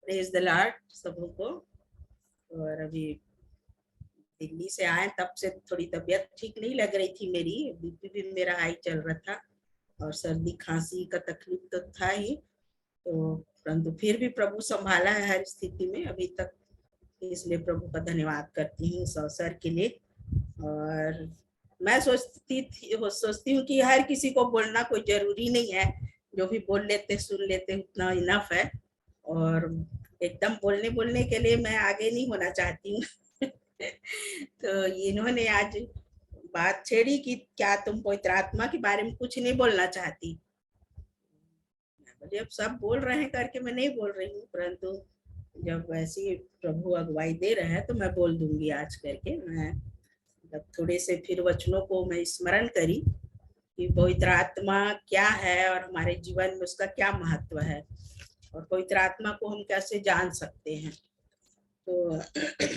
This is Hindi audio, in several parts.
प्रेज द लॉर्ड सबों को। और अभी दिल्ली से आए तब से थोड़ी तबीयत ठीक नहीं लग रही थी, मेरी बीपी भी मेरा हाई चल रहा था और सर्दी खांसी का तकलीफ तो था ही। तो परंतु फिर भी प्रभु संभाला है हर स्थिति में अभी तक, इसलिए प्रभु का धन्यवाद करती हूँ इस अवसर के लिए। और मैं सोचती हूँ कि हर किसी को बोलना कोई जरूरी नहीं है, जो भी बोल लेते सुन लेते उतना इनफ है। और एकदम बोलने बोलने के लिए मैं आगे नहीं होना चाहती हूँ। तो इन्होंने आज बात छेड़ी कि क्या तुम पवित्र आत्मा के बारे में कुछ नहीं बोलना चाहती। बोले अब सब बोल रहे हैं करके मैं नहीं बोल रही हूँ, परंतु जब वैसी प्रभु अगुवाई दे रहे हैं तो मैं बोल दूंगी आज करके। मैं जब थोड़े से फिर वचनों को मैं स्मरण करी कि पवित्र आत्मा क्या है और हमारे जीवन में उसका क्या महत्व है और पवित्र आत्मा को हम कैसे जान सकते हैं। तो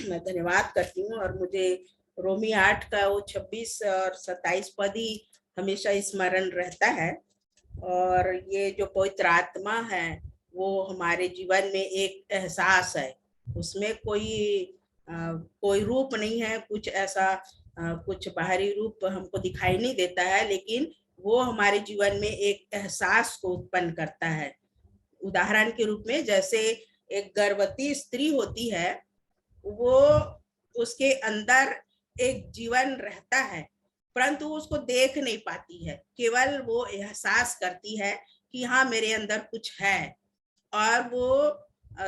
मैं धन्यवाद करती हूँ। और मुझे रोमी 8 का वो 26 और 27 पद ही हमेशा स्मरण रहता है। और ये जो पवित्र आत्मा है वो हमारे जीवन में एक एहसास है, उसमें कोई रूप नहीं है, कुछ ऐसा कुछ बाहरी रूप हमको दिखाई नहीं देता है, लेकिन वो हमारे जीवन में एक एहसास को उत्पन्न करता है। उदाहरण के रूप में जैसे एक गर्भवती स्त्री होती है, वो उसके अंदर एक जीवन रहता है, परंतु उसको देख नहीं पाती है, केवल वो एहसास करती है कि हाँ मेरे अंदर कुछ है। और वो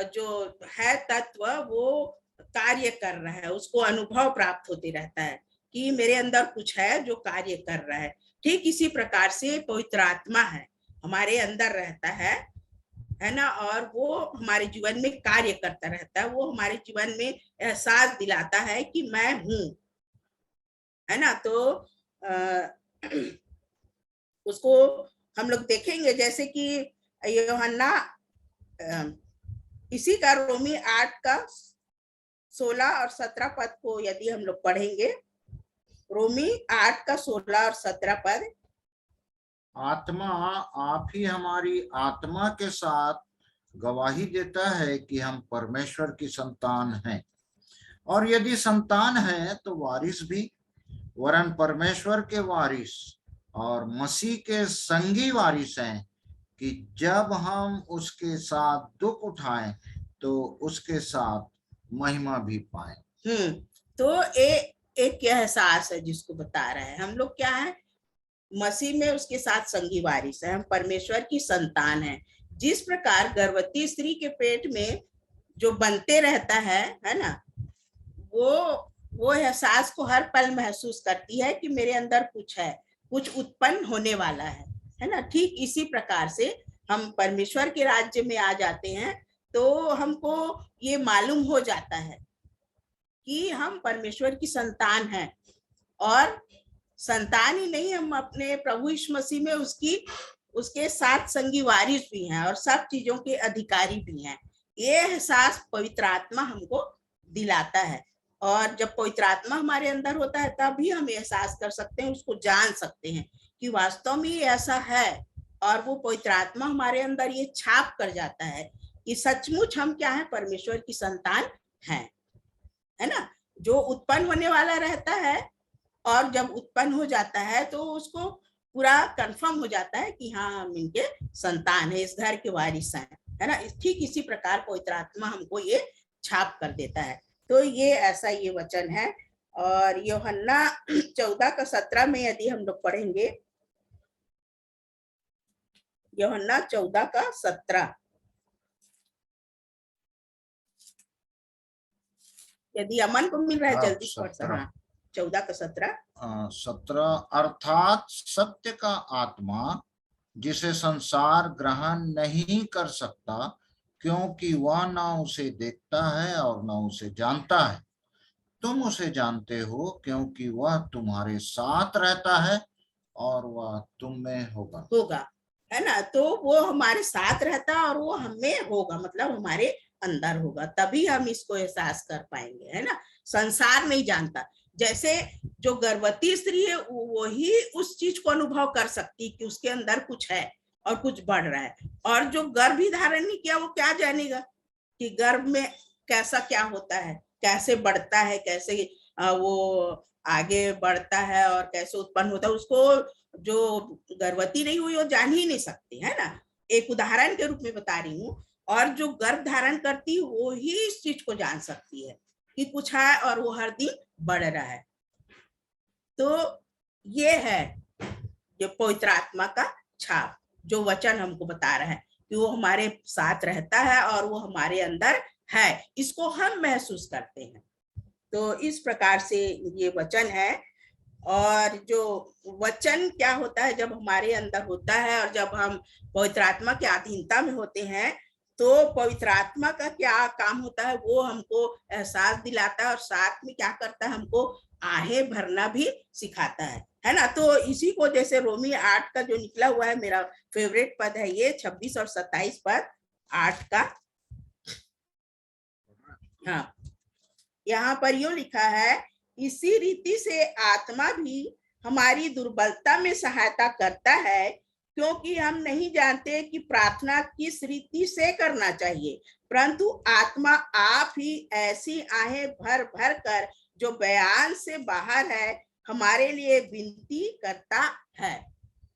जो है तत्व वो कार्य कर रहा है, उसको अनुभव प्राप्त होते रहता है कि मेरे अंदर कुछ है जो कार्य कर रहा है। ठीक इसी प्रकार से पवित्र आत्मा है, हमारे अंदर रहता है ना, और वो हमारे जीवन में कार्य करता रहता है। वो हमारे जीवन में एहसास दिलाता है कि मैं हूँ, है ना। तो उसको हम लोग देखेंगे जैसे कि यूहन्ना इसी का रोमी 8 का 16 और 17 पद को यदि हम लोग पढ़ेंगे, रोमी 8 का 16 और 17 पद। आत्मा आप ही हमारी आत्मा के साथ गवाही देता है कि हम परमेश्वर की संतान हैं, और यदि संतान है तो वारिस भी, वरन परमेश्वर के वारिस और मसीह के संगी वारिस हैं, कि जब हम उसके साथ दुख उठाएं तो उसके साथ महिमा भी पाएं। तो एक एहसास है जिसको बता रहा है, हम लोग क्या है, मसीह में उसके साथ संगी वारिस है, हम परमेश्वर की संतान है। जिस प्रकार गर्भवती स्त्री के पेट में जो बनते रहता है ना, वो एहसास को हर पल महसूस करती है कि मेरे अंदर कुछ है, कुछ उत्पन्न होने वाला है ना। ठीक इसी प्रकार से हम परमेश्वर के राज्य में आ जाते हैं तो हमको ये मालूम हो जाता है कि हम परमेश्वर की संतान हैं। और संतान ही नहीं, हम अपने प्रभु यीशु मसीह में उसके साथ संगी वारिस भी हैं और सब चीजों के अधिकारी भी हैं। ये एहसास पवित्र आत्मा हमको दिलाता है। और जब पवित्र आत्मा हमारे अंदर होता है तभी हम एहसास कर सकते हैं, उसको जान सकते हैं कि वास्तव में ये ऐसा है। और वो पवित्र आत्मा हमारे अंदर ये छाप कर जाता है कि सचमुच हम क्या है, परमेश्वर की संतान है ना। जो उत्पन्न होने वाला रहता है और जब उत्पन्न हो जाता है तो उसको पूरा कंफर्म हो जाता है कि हाँ हम इनके संतान है, इस घर के वारिस हैं, है ना। ठीक इसी प्रकार पवित्र आत्मा हमको ये छाप कर देता है। तो ये ऐसा ये वचन है। और यूहन्ना 14 का 17 में यदि हम लोग पढ़ेंगे, यूहन्ना 14 का 17, यदि अमन को मिल रहा है जल्दी पढ़ सकते। हाँ 14 का 17 अर्थात सत्य का आत्मा जिसे संसार ग्रहण नहीं कर सकता, क्योंकि वह न उसे देखता है और न उसे जानता है। तुम उसे जानते हो क्योंकि वह तुम्हारे साथ रहता है और वह तुम में होगा, है ना। तो वो हमारे साथ रहता है और वो हमें होगा, मतलब हमारे अंदर होगा, तभी हम इसको एहसास कर पाएंगे, है ना। संसार नहीं जानता। जैसे जो गर्भवती स्त्री है वही उस चीज को अनुभव कर सकती कि उसके अंदर कुछ है और कुछ बढ़ रहा है, और जो गर्भ ही धारण नहीं किया वो क्या जानेगा, कि गर्भ में कैसा क्या होता है, कैसे बढ़ता है, कैसे वो आगे बढ़ता है और कैसे उत्पन्न होता है, उसको जो गर्भवती नहीं हुई वो जान ही नहीं सकती है ना। एक उदाहरण के रूप में बता रही हूँ। और जो गर्भ धारण करती वो ही इस चीज को जान सकती है कि कुछ है और वो हर दिन बढ़ रहा है। तो ये है जो पवित्र आत्मा का छाप, जो वचन हमको बता रहा है कि वो हमारे साथ रहता है और वो हमारे अंदर है, इसको हम महसूस करते हैं। तो इस प्रकार से ये वचन है। और जो वचन क्या होता है, जब हमारे अंदर होता है और जब हम पवित्र आत्मा की अधीनता में होते हैं, तो पवित्र आत्मा का क्या काम होता है वो हमको एहसास दिलाता है और साथ में क्या करता है, हमको आहें भरना भी सिखाता है ना। तो इसी को जैसे रोमी 8 का जो निकला हुआ है, मेरा फेवरेट पद है ये 26 और 27 पद 8 का। हाँ, यहाँ पर यूं लिखा है, इसी रीति से आत्मा भी हमारी दुर्बलता में सहायता करता है, क्योंकि हम नहीं जानते कि प्रार्थना किस रीति से करना चाहिए, परंतु आत्मा आप ही ऐसी आहें भर भर कर जो बयान से बाहर है हमारे लिए विनती करता है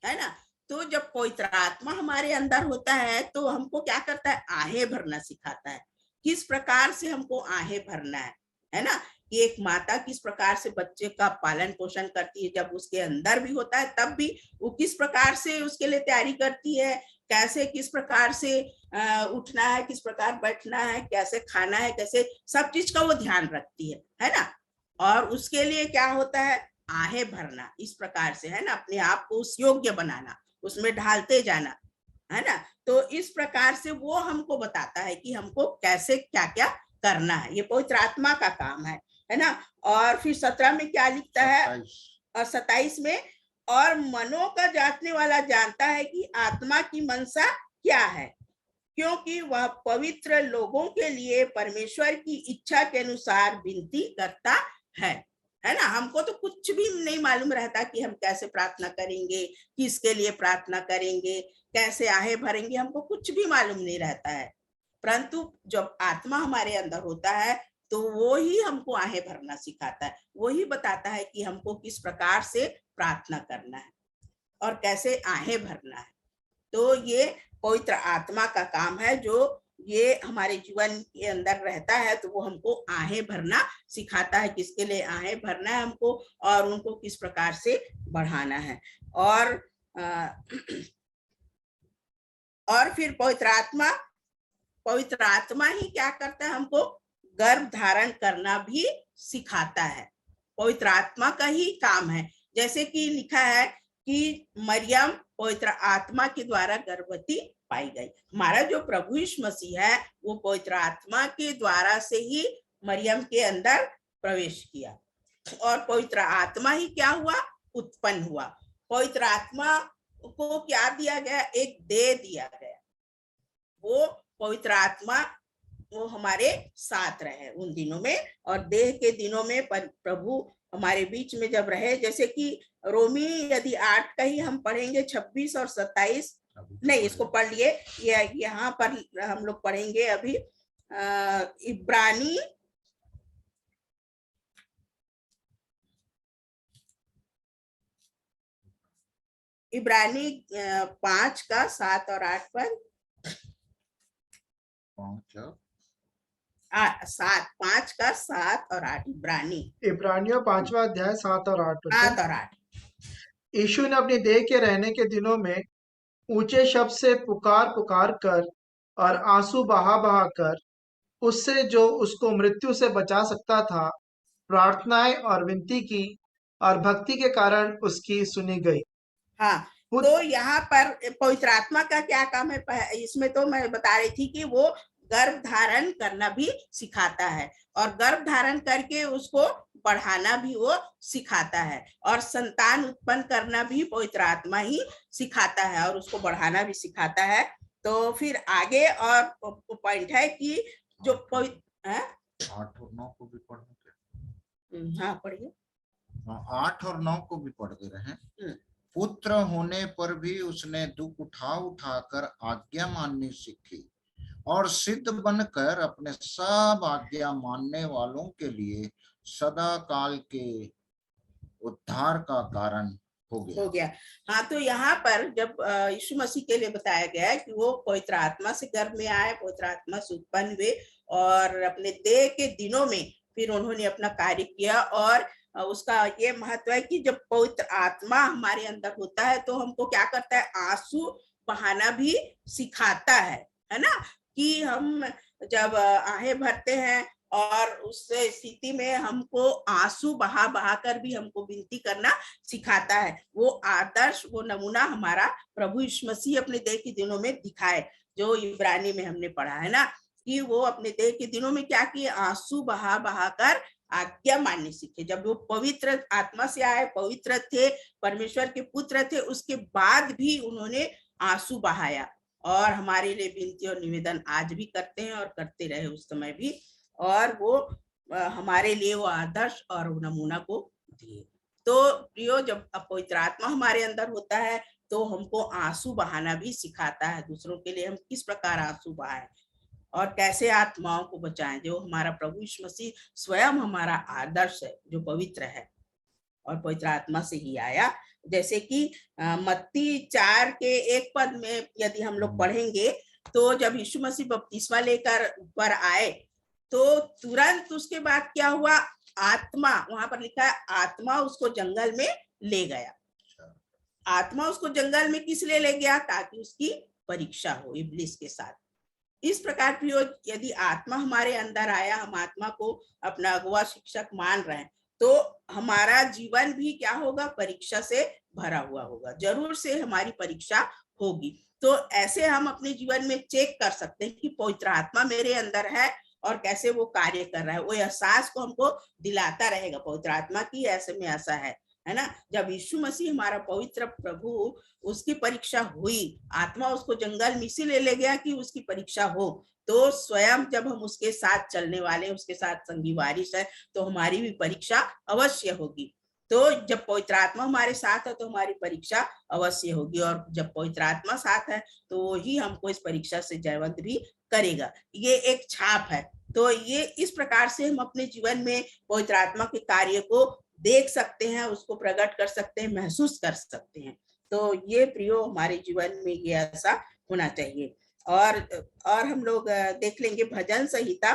ना। तो जब पवित्र आत्मा हमारे अंदर होता है तो हमको क्या करता है, आहें भरना सिखाता है, किस प्रकार से हमको आहें भरना है ना। कि एक माता किस प्रकार से बच्चे का पालन पोषण करती है, जब उसके अंदर भी होता है तब भी वो किस प्रकार से उसके लिए तैयारी करती है, कैसे किस प्रकार से उठना है, किस प्रकार बैठना है, कैसे खाना है, कैसे सब चीज का वो ध्यान रखती है ना। और उसके लिए क्या होता है, आहें भरना, इस प्रकार से है ना, अपने आप को उस योग्य बनाना, उसमें ढालते जाना है ना। तो इस प्रकार से वो हमको बताता है कि हमको कैसे क्या क्या करना है, ये पवित्र आत्मा का काम है ना। और फिर 17 में क्या लिखता है, और 27 में, और मनों का जांचने वाला जानता है कि आत्मा की मनसा क्या है, क्योंकि वह पवित्र लोगों के लिए परमेश्वर की इच्छा के अनुसार विनती करता है ना। हमको तो कुछ भी नहीं मालूम रहता कि हम कैसे प्रार्थना करेंगे, किसके लिए प्रार्थना करेंगे, कैसे आहें भरेंगे, हमको कुछ भी मालूम नहीं रहता है। परंतु जब आत्मा हमारे अंदर होता है तो वो ही हमको आहें भरना सिखाता है, वो ही बताता है कि हमको किस प्रकार से प्रार्थना करना है और कैसे आहें भरना है। तो ये पवित्र आत्मा का काम है, जो ये हमारे जीवन के अंदर रहता है, तो वो हमको आहें भरना सिखाता है, किसके लिए आहें भरना है हमको और उनको किस प्रकार से बढ़ाना है। और फिर पवित्र आत्मा ही क्या करता है, हमको गर्भ धारण करना भी सिखाता है, पवित्र आत्मा का ही काम है। जैसे कि लिखा है कि मरियम पवित्र आत्मा के द्वारा गर्भवती पाई गई। हमारा जो प्रभु यीशु मसीह है वो पवित्र आत्मा के द्वारा से ही मरियम के अंदर प्रवेश किया, और पवित्र आत्मा ही क्या हुआ, उत्पन्न हुआ। पवित्र आत्मा को क्या दिया गया, एक देह दिया गया, वो पवित्र आत्मा वो हमारे साथ रहे उन दिनों में, और देह के दिनों में प्रभु हमारे बीच में जब रहे, जैसे कि रोमी यदि 8 का ही हम पढ़ेंगे 26 और 27, नहीं इसको पढ़ लिए, यहाँ पर हम लोग पढ़ेंगे अभी इब्रानी 5 का 7 और 8 पर 5 का 7 और 8 इब्रानियों 5वां अध्याय 7 और 8 7 और 8। यीशु ने अपने देह के रहने के दिनों में ऊंचे शब्द से पुकार पुकार कर और आंसू बहा बहा कर उससे जो उसको मृत्यु से बचा सकता था प्रार्थनाएं और विनती की, और भक्ति के कारण उसकी सुनी गई। हाँ, तो यहाँ पर पवित्र आत्मा का क्या काम है, इसमें तो मैं बता रही थी कि वो गर्भ धारण करना भी सिखाता है, और गर्भ धारण करके उसको बढ़ाना भी वो सिखाता है, और संतान उत्पन्न करना भी पवित्र आत्मा ही सिखाता है और उसको बढ़ाना भी सिखाता है। तो फिर आगे और पॉइंट है कि जो 8 और 9 को भी पढ़ने, हाँ पढ़िए, 8 और 9 को भी पढ़ दे रहे हैं। पुत्र होने पर भी उसने दुख उठा उठाकर आज्ञा माननी सीखी और सिद्ध बनकर अपने सब आज्ञा मानने वालों के लिए सदा काल के उद्धार का कारण हो हो गया। गया। हाँ, तो यहाँ पर जब यीशु मसीह के लिए बताया गया है कि वो पवित्र आत्मा से गर्भ में आए, पवित्र आत्मा से उत्पन्न हुए और अपने देह के दिनों में फिर उन्होंने अपना कार्य किया। और उसका ये महत्व है कि जब पवित्र आत्मा हमारे अंदर होता है तो हमको क्या करता है, आंसू बहाना भी सिखाता है ना, कि हम जब आहें भरते हैं और उस स्थिति में हमको आंसू बहा बहा कर भी हमको विनती करना सिखाता है। वो आदर्श, वो नमूना हमारा प्रभु यीशु मसीह अपने देह के दिनों में दिखाए, जो इब्रानी में हमने पढ़ा है ना, कि वो अपने देह के दिनों में क्या किए, आंसू बहा बहा कर आज्ञा मानने सीखे। जब वो पवित्र आत्मा से आए, पवित्र थे, परमेश्वर के पुत्र थे, उसके बाद भी उन्होंने आंसू बहाया और हमारे लिए विनती और निवेदन आज भी करते हैं और करते रहे उस समय भी। और वो हमारे लिए वो आदर्श और नमूना को दिए। तो प्रियो, जब पवित्र आत्मा हमारे अंदर होता है तो हमको आंसू बहाना भी सिखाता है। दूसरों के लिए हम किस प्रकार आंसू बहाएं और कैसे आत्माओं को बचाएं। जो हमारा प्रभु यीशु मसीह स्वयं हमारा आदर्श है, जो पवित्र है और पवित्र आत्मा से ही आया। जैसे कि मत्ती 4 के 1 पद में यदि हम लोग पढ़ेंगे तो जब यीशु मसीह बपतिस्मा लेकर ऊपर आए तो तुरंत उसके बाद क्या हुआ, आत्मा, वहां पर लिखा है आत्मा उसको जंगल में ले गया। आत्मा उसको जंगल में किस लिए ले गया, ताकि उसकी परीक्षा हो इब्लिस के साथ। इस प्रकार भी यदि आत्मा हमारे अंदर आया, हम आत्मा को अपना अगुआ शिक्षक मान रहे हैं, तो हमारा जीवन भी क्या होगा, परीक्षा से भरा हुआ होगा। जरूर से हमारी परीक्षा होगी। तो ऐसे हम अपने जीवन में चेक कर सकते हैं कि पवित्र आत्मा मेरे अंदर है और कैसे वो कार्य कर रहा है। वो एहसास को हमको दिलाता रहेगा पवित्र आत्मा की ऐसे में ऐसा है ना। जब यीशु मसीह हमारा पवित्र प्रभु, उसकी परीक्षा हुई, आत्मा उसको जंगल में इसीलिए ले गया कि उसकी परीक्षा हो। तो स्वयं जब हम उसके साथ चलने वाले, उसके साथ संगी वारिस है, तो हमारी भी परीक्षा अवश्य होगी। तो जब पवित्र आत्मा हमारे साथ है तो हमारी परीक्षा अवश्य होगी, और जब पवित्र आत्मा साथ है तो ही हमको इस परीक्षा से जयवंत भी करेगा। ये एक छाप है। तो ये इस प्रकार से हम अपने जीवन में पवित्र आत्मा के कार्य को देख सकते हैं, उसको प्रकट कर सकते हैं, महसूस कर सकते हैं। तो ये प्रियो हमारे जीवन में ये ऐसा होना चाहिए। और हम लोग देख लेंगे भजन संहिता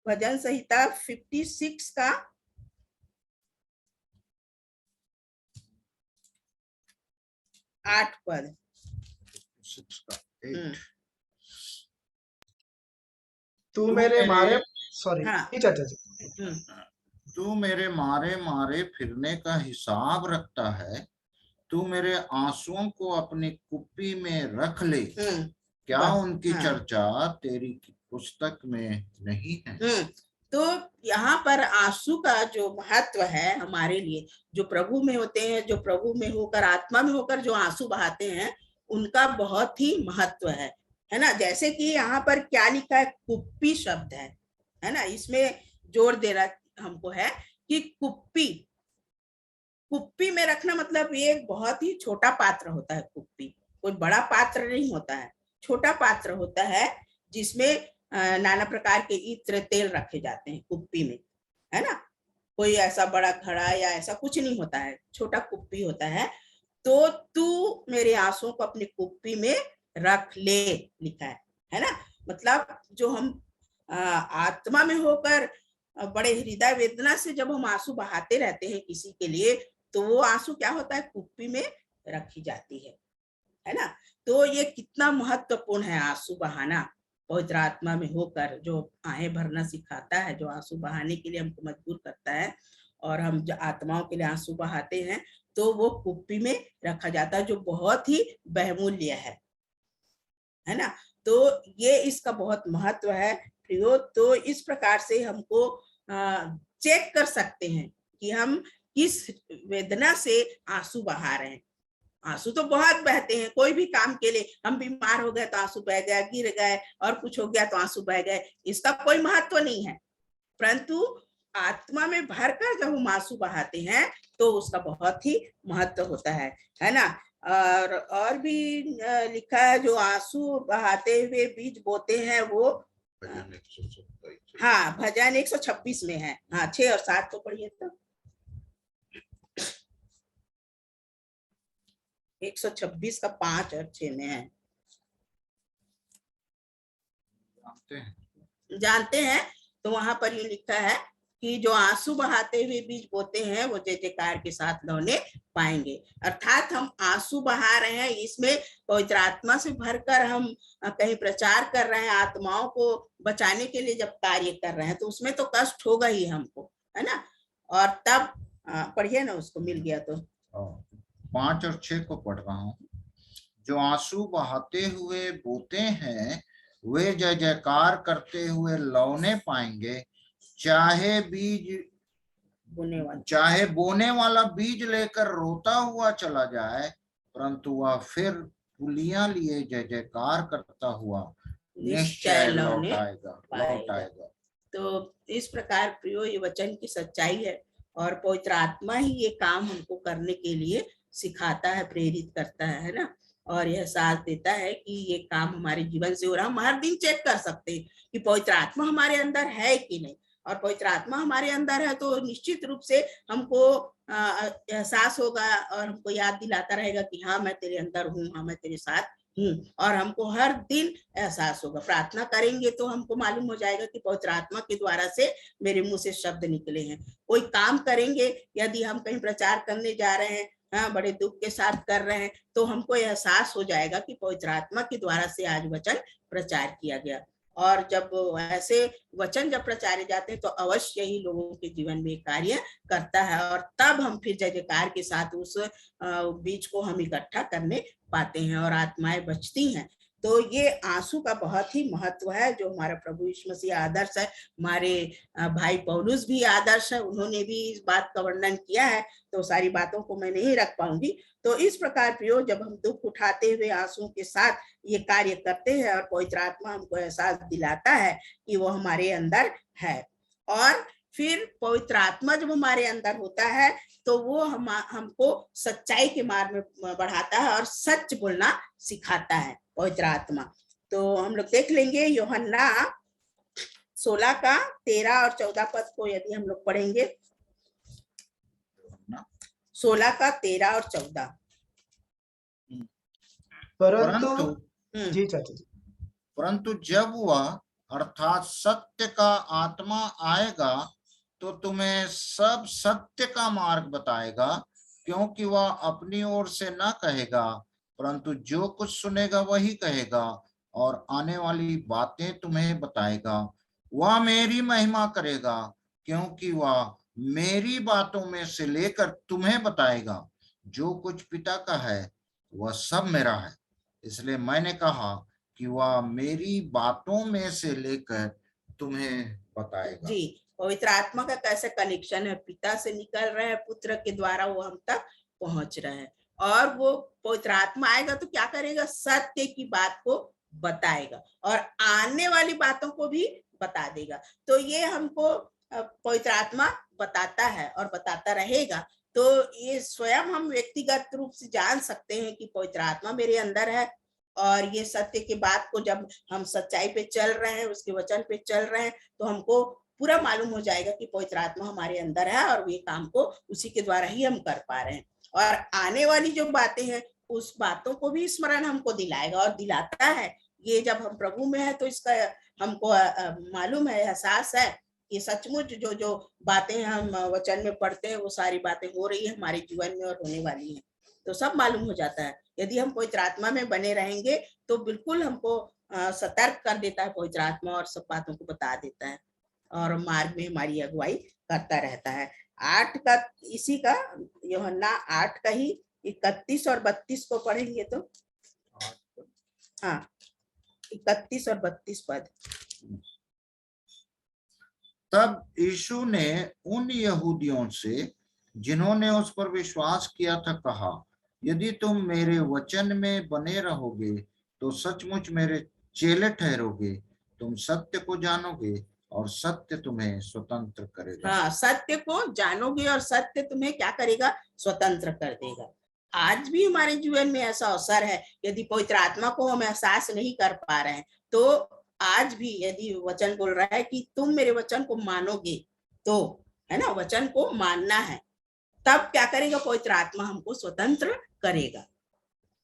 56 का 8 पद। तू मेरे मारे, सॉरी, हाँ। चाचा जी, तू मेरे मारे मारे फिरने का हिसाब रखता है, तू मेरे आंसुओं को अपनी कुप्पी में रख ले। क्या उनकी चर्चा तेरी पुस्तक में नहीं है? तो यहाँ पर आंसू का जो महत्व है हमारे लिए, जो प्रभु में होते हैं, जो प्रभु में होकर, आत्मा में होकर जो आंसू बहाते हैं, उनका बहुत ही महत्व है ना। जैसे कि यहाँ पर क्या लिखा है, कुप्पी शब्द है ना। इसमें जोर देना हमको है कि कुप्पी में रखना मतलब ये बहुत ही छोटा पात्र होता है। कुप्पी कोई बड़ा पात्र नहीं होता है, छोटा पात्र होता है जिसमें नाना प्रकार के इत्र तेल रखे जाते हैं कुप्पी में, है ना। कोई ऐसा बड़ा घड़ा या ऐसा कुछ नहीं होता है, छोटा कुप्पी होता है। तो तू मेरे आंसुओं को अपनी कुप्पी में रख ले, लिखा है ना। मतलब जो हम आत्मा में होकर बड़े हृदय वेदना से जब हम आंसू बहाते रहते हैं किसी के लिए, तो वो आंसू क्या होता है, कुप्पी में रखी जाती है ना। तो ये कितना महत्वपूर्ण है आंसू बहाना, पवित्र आत्मा में होकर जो आहें भरना सिखाता है, जो आंसू बहाने के लिए हमको मजबूर करता है, और हम जो आत्माओं के लिए आंसू बहाते हैं तो वो कुप्पी में रखा जाता है, जो बहुत ही बहुमूल्य है ना। तो ये इसका बहुत महत्व है प्रियो। तो इस प्रकार से हमको चेक कर सकते हैं कि हम किस वेदना से आंसू बहा रहे हैं। आंसू तो बहुत बहते हैं, कोई भी काम के लिए, हम बीमार हो गए तो आंसू बह गया, गिर गए और कुछ हो गया तो आंसू बह गए, इसका कोई महत्व नहीं है। परंतु आत्मा में भरकर जब हम आंसू बहाते हैं तो उसका बहुत ही महत्व होता है ना। और भी लिखा है, जो आंसू बहाते हुए बीज बोते हैं वो, भजन 127। हाँ भजन 126 में है। हाँ 6 और 7 को पढ़िए तो। 126 का 5 और 6 में है। जानते हैं तो वहां पर ये लिखा है कि जो आंसू बहाते हुए बीज बोते हैं वो जय जयकार के साथ लौने पाएंगे। अर्थात हम आंसू बहा रहे हैं, इसमें पवित्र आत्मा से भरकर हम कहीं प्रचार कर रहे हैं, आत्माओं को बचाने के लिए जब कार्य कर रहे हैं तो उसमें तो कष्ट होगा ही हमको, है ना। और तब पढ़िए ना, उसको मिल गया तो 5 और 6 को पढ़ रहा हूँ। जो आंसू बहाते हुए बोते हैं वे जय जयकार करते हुए लौने पाएंगे। चाहे बोने वाला बीज लेकर रोता हुआ चला जाए, परंतु वह फिर पुलियां लिए जय जयकार करता हुआ निश्चय लौट आएगा। तो इस प्रकार प्रियो ये वचन की सच्चाई है, और पवित्र आत्मा ही ये काम हमको करने के लिए सिखाता है, प्रेरित करता है ना। और यह साथ देता है कि ये काम हमारे जीवन से हो रहा है। हम हर दिन चेक कर सकते हैं कि पवित्र आत्मा हमारे अंदर है कि नहीं, और पवित्र आत्मा हमारे अंदर है तो निश्चित रूप से हमको एहसास होगा और हमको याद दिलाता रहेगा कि हाँ मैं तेरे अंदर हूँ, हाँ मैं तेरे साथ हूँ। और हमको हर दिन एहसास होगा। प्रार्थना करेंगे तो हमको मालूम हो जाएगा कि पवित्र आत्मा के द्वारा से मेरे मुंह से शब्द निकले हैं। कोई काम करेंगे, यदि हम कहीं प्रचार करने जा रहे हैं, हाँ बड़े दुख के साथ कर रहे हैं, तो हमको एहसास हो जाएगा कि पवित्र आत्मा के द्वारा से आज वचन प्रचार किया गया। और जब ऐसे वचन जब प्रचारे जाते हैं तो अवश्य ही लोगों के जीवन में कार्य करता है, और तब हम फिर जय जयकार के साथ उस बीज को हम इकट्ठा करने पाते हैं और आत्माएं बचती हैं। तो ये आंसू का बहुत ही महत्व है, जो हमारा प्रभु यीशु मसीह आदर्श है। हमारे भाई पौलुस भी आदर्श है, उन्होंने भी इस बात का वर्णन किया है, तो सारी बातों को मैं नहीं रख पाऊंगी। तो इस प्रकार प्रियो, जब हम दुख उठाते हुए आंसुओं के साथ ये कार्य करते हैं और पवित्र आत्मा हमको एहसास दिलाता है कि वो हमारे अंदर है, और फिर पवित्र आत्मा जब हमारे अंदर होता है तो वो हमको सच्चाई के मार्ग में बढ़ाता है और सच बोलना सिखाता है पवित्र आत्मा। तो हम लोग देख लेंगे यूहन्ना 16 का 13 और 14 पद को यदि हम लोग पढ़ेंगे। 16 का 13 और 14। परंतु जी चाचा जी, परंतु जब वह अर्थात सत्य का आत्मा आएगा तो तुम्हें सब सत्य का मार्ग बताएगा, क्योंकि वह अपनी ओर से न कहेगा, परंतु जो कुछ सुनेगा वही कहेगा, और आने वाली बातें तुम्हें बताएगा। वह मेरी महिमा करेगा, क्योंकि वह मेरी बातों में से लेकर तुम्हें बताएगा। जो कुछ पिता का है वह सब मेरा है, इसलिए मैंने कहा कि वह मेरी बातों में से लेकर तुम्हें बताएगा। जी, पवित्र आत्मा का कैसे कनेक्शन है, पिता से निकल रहे हैं, पुत्र के द्वारा वो हम तक पहुंच रहे हैं। और वो पवित्र आत्मा आएगा तो क्या करेगा, सत्य की बात को बताएगा और आने वाली बातों को भी बता देगा। तो ये हमको पवित्र आत्मा बताता है और बताता रहेगा। तो ये स्वयं हम व्यक्तिगत रूप से जान सकते हैं कि पवित्र आत्मा मेरे अंदर है, और ये सत्य की बात को जब हम सच्चाई पे चल रहे हैं, उसके वचन पे चल रहे हैं, तो हमको पूरा मालूम हो जाएगा कि पवित्र आत्मा हमारे अंदर है और ये काम को उसी के द्वारा ही हम कर पा रहे हैं। और आने वाली जो बातें हैं उस बातों को भी स्मरण हमको दिलाएगा और दिलाता है। ये जब हम प्रभु में है तो इसका हमको मालूम है, एहसास है कि सचमुच जो जो बातें हम वचन में पढ़ते हैं वो सारी बातें हो रही है हमारे जीवन में और होने वाली है। तो सब मालूम हो जाता है। यदि हम पवित्र आत्मा में बने रहेंगे तो बिल्कुल हमको सतर्क कर देता है पवित्र आत्मा, और सब बातों को बता देता है और मार्ग में हमारी अगुवाई करता रहता है। 8 का इसी का यूहन्ना 8 का ही 31 और 32 को पढ़ेंगे तो हाँ 31 और 32 पद। तब यीशु ने उन यहूदियों से जिन्होंने उस पर विश्वास किया था कहा, यदि तुम मेरे वचन में बने रहोगे तो सचमुच मेरे चेले ठहरोगे। तुम सत्य को जानोगे और सत्य तुम्हें स्वतंत्र करेगा। हाँ, सत्य को जानोगे और सत्य तुम्हें क्या करेगा, स्वतंत्र कर देगा। आज भी हमारे जीवन में ऐसा अवसर है, यदि पवित्र आत्मा को हम एहसास नहीं कर पा रहे हैं, तो आज भी यदि वचन बोल रहा है कि तुम मेरे वचन को मानोगे, तो है ना, वचन को मानना है, तब क्या करेगा, पवित्र आत्मा हमको स्वतंत्र करेगा,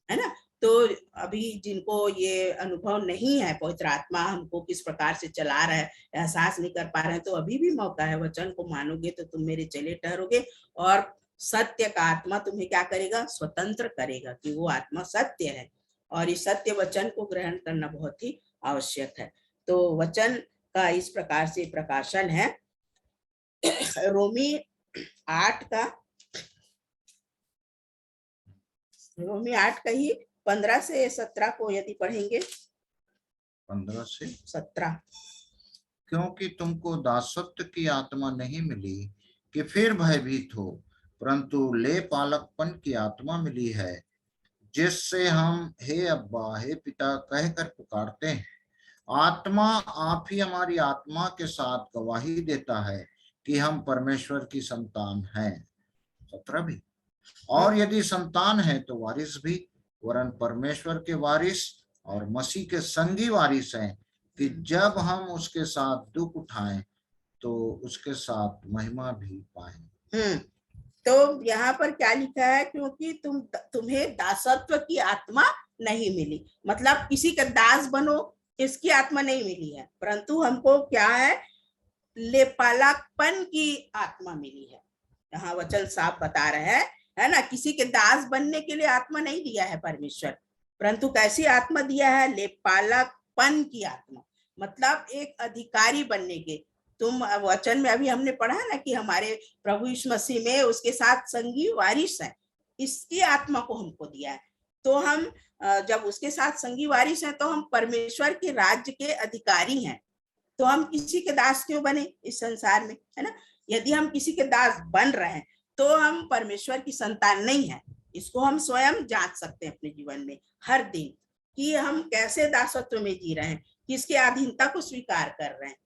है ना। तो अभी जिनको ये अनुभव नहीं है, पवित्र आत्मा हमको किस प्रकार से चला रहा है, एहसास नहीं कर पा रहे हैं, तो अभी भी मौका है, वचन को मानोगे तो तुम मेरे चेले ठहरोगे, और सत्य का आत्मा तुम्हें क्या करेगा, स्वतंत्र करेगा, कि वो आत्मा सत्य है, और इस सत्य वचन को ग्रहण करना बहुत ही आवश्यक है। तो वचन का इस प्रकार से प्रकाशन है। रोमी 8 का 15 से 17 को यदि पढ़ेंगे, 15 से 17। क्योंकि तुमको दासत्व की आत्मा नहीं मिली कि फिर भयभीत हो, परंतु ले पालकपन की आत्मा मिली है, जिससे हम हे अब्बा हे पिता कहकर पुकारते हैं। आत्मा आप ही हमारी आत्मा के साथ गवाही देता है कि हम परमेश्वर की संतान हैं। 17 भी, और यदि संतान है तो वारिस भी, वरन परमेश्वर के वारिस और मसीह के संगी वारिस हैं, कि जब हम उसके साथ दुख उठाएं तो उसके साथ महिमा भी पाएं। तो यहाँ पर क्या लिखा है, क्योंकि तुम्हें दासत्व की आत्मा नहीं मिली, मतलब किसी का दास बनो इसकी आत्मा नहीं मिली है, परंतु हमको क्या है, लेपालकपन की आत्मा मिली है। यहाँ वचन साफ बता रहे हैं, है ना, किसी के दास बनने के लिए आत्मा नहीं दिया है परमेश्वर, परंतु कैसी आत्मा दिया है, लेपालकपन की आत्मा, मतलब एक अधिकारी बनने के। तुम वचन में अभी हमने पढ़ा ना कि हमारे प्रभु यीशु मसीह में उसके साथ संगी वारिस है, इसकी आत्मा को हमको दिया है। तो हम जब उसके साथ संगी वारिस हैं, तो हम परमेश्वर के राज्य के अधिकारी हैं। तो हम किसी के दास क्यों बने इस संसार में, है ना। यदि हम किसी के दास बन रहे हैं तो हम परमेश्वर की संतान नहीं है। इसको हम स्वयं जांच सकते हैं अपने जीवन में हर दिन, कि हम कैसे दासत्व में जी रहे हैं, किसके अधीनता को स्वीकार कर रहे हैं।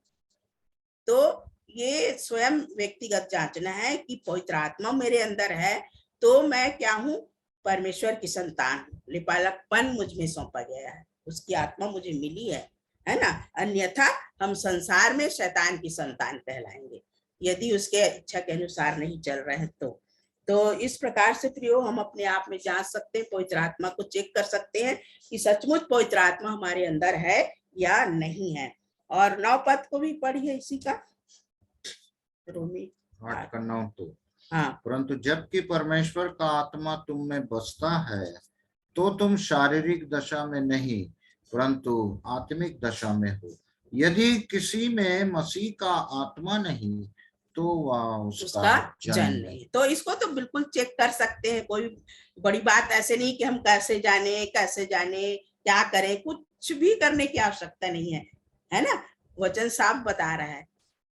तो ये स्वयं व्यक्तिगत जांचना है कि पवित्र आत्मा मेरे अंदर है तो मैं क्या हूँ, परमेश्वर की संतान हूँ, लेपालकपन मुझ में सौंपा गया है, उसकी आत्मा मुझे मिली है ना। अन्यथा हम संसार में शैतान की संतान कहलाएंगे, यदि उसके इच्छा के अनुसार नहीं चल रहे हैं। तो इस प्रकार से प्रियो हम अपने आप में जांच सकते हैं, पवित्र आत्मा को चेक कर सकते हैं कि सचमुच पवित्र आत्मा हमारे अंदर है या नहीं है। और 9 पद को भी पढ़िए इसी का, रोमी 8 का 9। तो हाँ, परंतु जबकि परमेश्वर का आत्मा तुम में बसता है, तो तुम शारीरिक दशा में नहीं परंतु आत्मिक दशा में हो। यदि किसी में मसीह का आत्मा नहीं तो वह उसका जन नहीं। तो इसको तो बिल्कुल चेक कर सकते हैं, कोई बड़ी बात ऐसे नहीं कि हम कैसे जाने क्या करें, कुछ भी करने की आवश्यकता नहीं है ना। वचन साफ बता रहा है,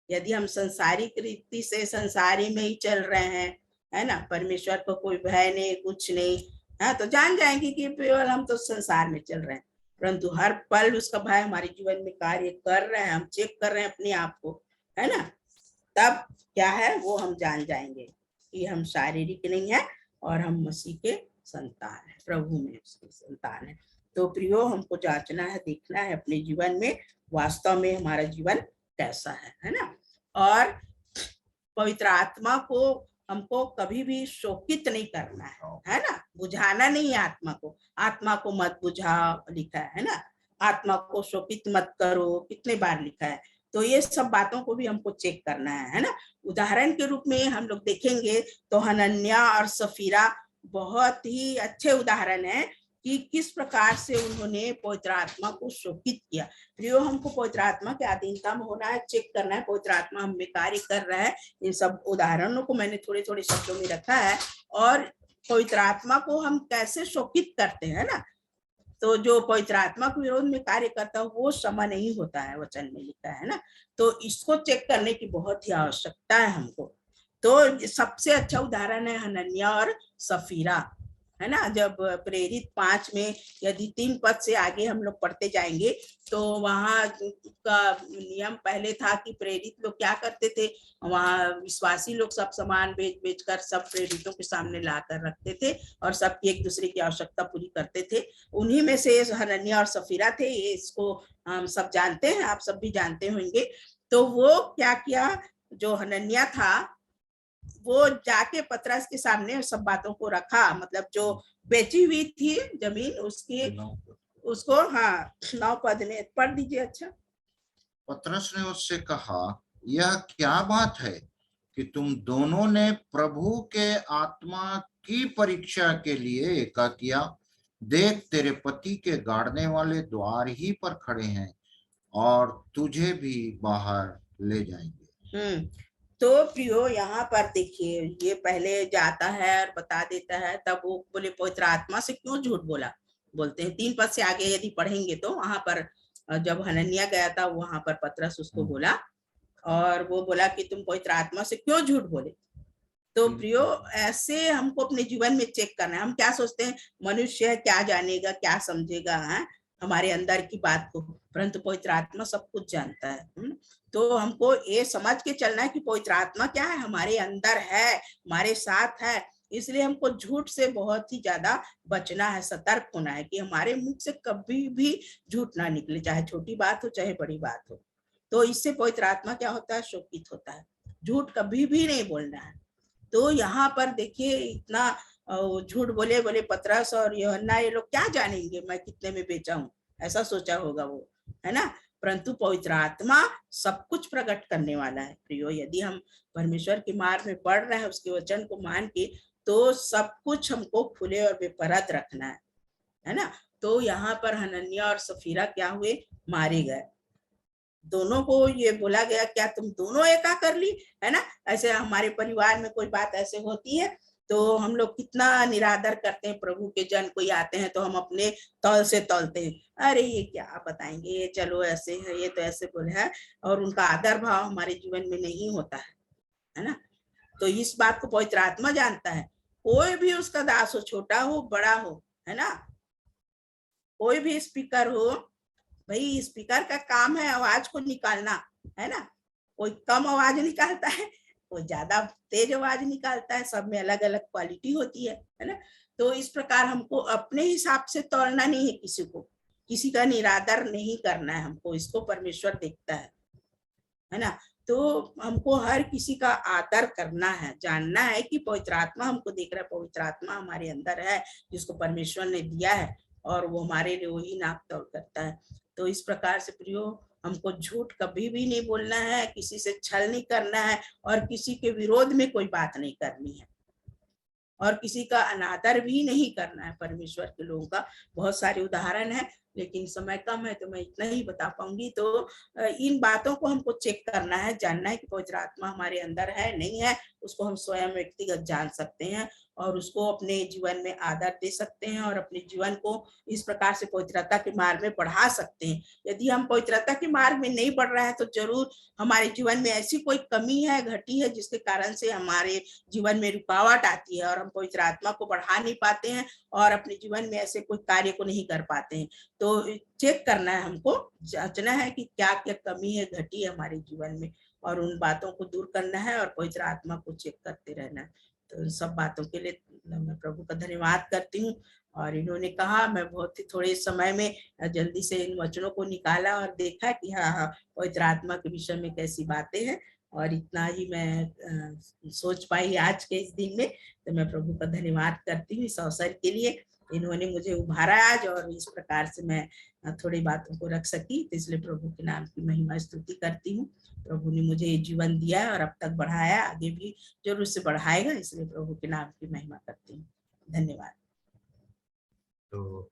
यदि हम संसारिक रीति से संसारी में ही चल रहे हैं, है ना, परमेश्वर को कोई भय नहीं, कुछ नहीं, हाँ, तो जान जाएंगे कि केवल हम तो संसार में चल रहे हैं, परंतु हर पल उसका भय हमारे जीवन में कार्य कर रहे हैं, हम चेक कर रहे हैं अपने आप को, है ना। तब क्या है, वो हम जान जाएंगे कि हम शारीरिक नहीं है और हम मसीह के संतान है, प्रभु में उसके संतान है। तो प्रियो हमको जांचना है, देखना है अपने जीवन में वास्तव में हमारा जीवन कैसा है ना। और पवित्र आत्मा को हमको कभी भी शोकित नहीं करना है ना, बुझाना नहीं है आत्मा को मत बुझाओ लिखा है ना, आत्मा को शोकित मत करो, कितने बार लिखा है। तो ये सब बातों को भी हमको चेक करना है ना। उदाहरण के रूप में हम लोग देखेंगे तो हनन्याह और सफीरा बहुत ही अच्छे उदाहरण है कि किस प्रकार से उन्होंने पवित्र आत्मा को शोकित किया। प्रियो हमको पवित्र आत्मा के अधीनता में होना है, चेक करना है पवित्र आत्मा हम में कार्य कर रहा है। इन सब उदाहरणों को मैंने थोड़े थोड़े शब्दों में रखा है। और पवित्र आत्मा को हम कैसे शोकित करते हैं ना, तो जो पवित्र आत्मा के विरोध में कार्य करता है वो क्षमा नहीं होता है, वचन में लिखा है ना। तो इसको चेक करने की बहुत ही आवश्यकता है हमको। तो सबसे अच्छा उदाहरण है हनन्याह और सफीरा, है ना। जब प्रेरित 5 में यदि 3 पद से आगे हम लोग पढ़ते जाएंगे तो वहाँ का नियम पहले था कि प्रेरित लोग क्या करते थे, वहाँ विश्वासी लोग सब सामान बेच बेच कर सब प्रेरितों के सामने ला कर रखते थे और सबकी एक दूसरे की आवश्यकता पूरी करते थे। उन्हीं में से हनन्याह और सफीरा थे, ये इसको हम सब जानते हैं, आप सब भी जानते होंगे। तो वो क्या किया, जो हनन्याह था वो जाके पतरस के सामने सब बातों को रखा, मतलब जो बेची हुई थी जमीन उसकी, उसको, हाँ 9 पद में पढ़ दीजिए। अच्छा, पतरस ने उससे कहा, यह क्या बात है कि तुम दोनों ने प्रभु के आत्मा की परीक्षा के लिए एका किया। देख, तेरे पति के गाड़ने वाले द्वार ही पर खड़े हैं और तुझे भी बाहर ले जाएंगे। तो प्रियो यहाँ पर देखिए, ये पहले जाता है और बता देता है, तब वो बोले पवित्र आत्मा से क्यों झूठ बोला, बोलते हैं 3 पद से आगे यदि पढ़ेंगे तो वहां पर जब हनन्याह गया था वहां पर पतरस उसको बोला और वो बोला कि तुम पवित्र आत्मा से क्यों झूठ बोले। तो प्रियो ऐसे हमको अपने जीवन में चेक करना है। हम क्या सोचते हैं, मनुष्य क्या जानेगा, क्या समझेगा, है हमारे अंदर की बात को, परंतु पवित्र आत्मा सब कुछ जानता है। तो हमको ये समझ के चलना है कि पवित्र आत्मा क्या है, हमारे अंदर है, हमारे साथ है। इसलिए हमको झूठ से बहुत ही ज्यादा बचना है, सतर्क होना है कि हमारे मुख से कभी भी झूठ ना निकले, चाहे छोटी बात हो चाहे बड़ी बात हो। तो इससे पवित्र आत्मा क्या होता है, शोकित होता है। झूठ कभी भी नहीं बोलना है। तो यहाँ पर देखिए इतना झूठ बोले बोले पतरस और यूहन्ना, ये लोग क्या जानेंगे मैं कितने में बेचा हूँ, ऐसा सोचा होगा वो, है ना। परंतु पवित्र आत्मा सब कुछ प्रकट करने वाला है। प्रियो, यदि हम परमेश्वर के मार्ग में पढ़ रहे हैं, उसके वचन को मान के, तो सब कुछ हमको खुले और बेपरद रखना है ना। तो यहाँ पर हनन्याह और सफीरा क्या हुए, मारे गए। दोनों को ये बोला गया, क्या तुम दोनों एका कर ली, है ना। ऐसे हमारे परिवार में कोई बात ऐसे होती है तो हम लोग कितना निरादर करते हैं। प्रभु के जन कोई आते हैं तो हम अपने तौल से तौलते हैं, अरे ये क्या बताएंगे, ये चलो ऐसे है, ये तो ऐसे बोले है, और उनका आदर भाव हमारे जीवन में नहीं होता है ना। तो इस बात को पवित्र आत्मा जानता है। कोई भी उसका दास हो, छोटा हो बड़ा हो, है ना, कोई भी स्पीकर हो, भाई स्पीकर का काम है आवाज को निकालना, है ना। कोई कम आवाज निकालता है, कोई ज्यादा तेज आवाज निकालता है, सब में अलग अलग क्वालिटी होती है ना। तो इस प्रकार हमको अपने हिसाब से तोड़ना नहीं है, किसी को किसी का निरादर नहीं करना है हमको, इसको परमेश्वर देखता है ना। तो हमको हर किसी का आदर करना है, जानना है कि पवित्र आत्मा हमको देख रहा है, पवित्र आत्मा हमारे अंदर है जिसको परमेश्वर ने दिया है और वो हमारे लिए वही नाप तोल करता है। तो इस प्रकार से प्रियो, हमको झूठ कभी भी नहीं बोलना है, किसी से छल नहीं करना है और किसी के विरोध में कोई बात नहीं करनी है और किसी का अनादर भी नहीं करना है। परमेश्वर के लोगों का बहुत सारे उदाहरण है, लेकिन समय कम है तो मैं इतना ही बता पाऊंगी। तो इन बातों को हमको चेक करना है, जानना है कि पवित्र आत्मा हमारे अंदर है नहीं है, उसको हम स्वयं व्यक्तिगत जान सकते हैं और उसको अपने जीवन में आदर दे सकते हैं और अपने जीवन को इस प्रकार से पवित्रता के मार्ग में बढ़ा सकते हैं। यदि हम पवित्रता के मार्ग में नहीं बढ़ रहे हैं तो जरूर हमारे जीवन में ऐसी कोई कमी है, घटी है, जिसके कारण से हमारे जीवन में रुकावट आती है और हम पवित्र आत्मा को बढ़ा नहीं पाते हैं और अपने जीवन में ऐसे कोई कार्य को नहीं कर पाते हैं। तो चेक करना है, हमको जांचना है कि क्या क्या कमी है, घटी है हमारे जीवन में, और उन बातों को दूर करना है और पवित्र आत्मा को चेक करते रहना है। तो इन सब बातों के लिए मैं प्रभु का धन्यवाद करती हूँ। और इन्होंने कहा, मैं बहुत ही थोड़े समय में जल्दी से इन वचनों को निकाला और देखा कि हाँ पवित्र आत्मा के विषय में कैसी बातें हैं, और इतना ही मैं सोच पाई आज के इस दिन में। तो मैं प्रभु का धन्यवाद करती हूँ इस अवसर के लिए, इन्होंने मुझे उभारा आज और इस प्रकार से मैं थोड़ी बातों को रख सकी। तो इसलिए प्रभु के नाम की महिमा स्तुति करती हूँ। प्रभु ने मुझे ये जीवन दिया है और अब तक बढ़ाया, आगे भी जरूर से बढ़ाएगा, इसलिए प्रभु के नाम की महिमा करती हूँ। धन्यवाद। तो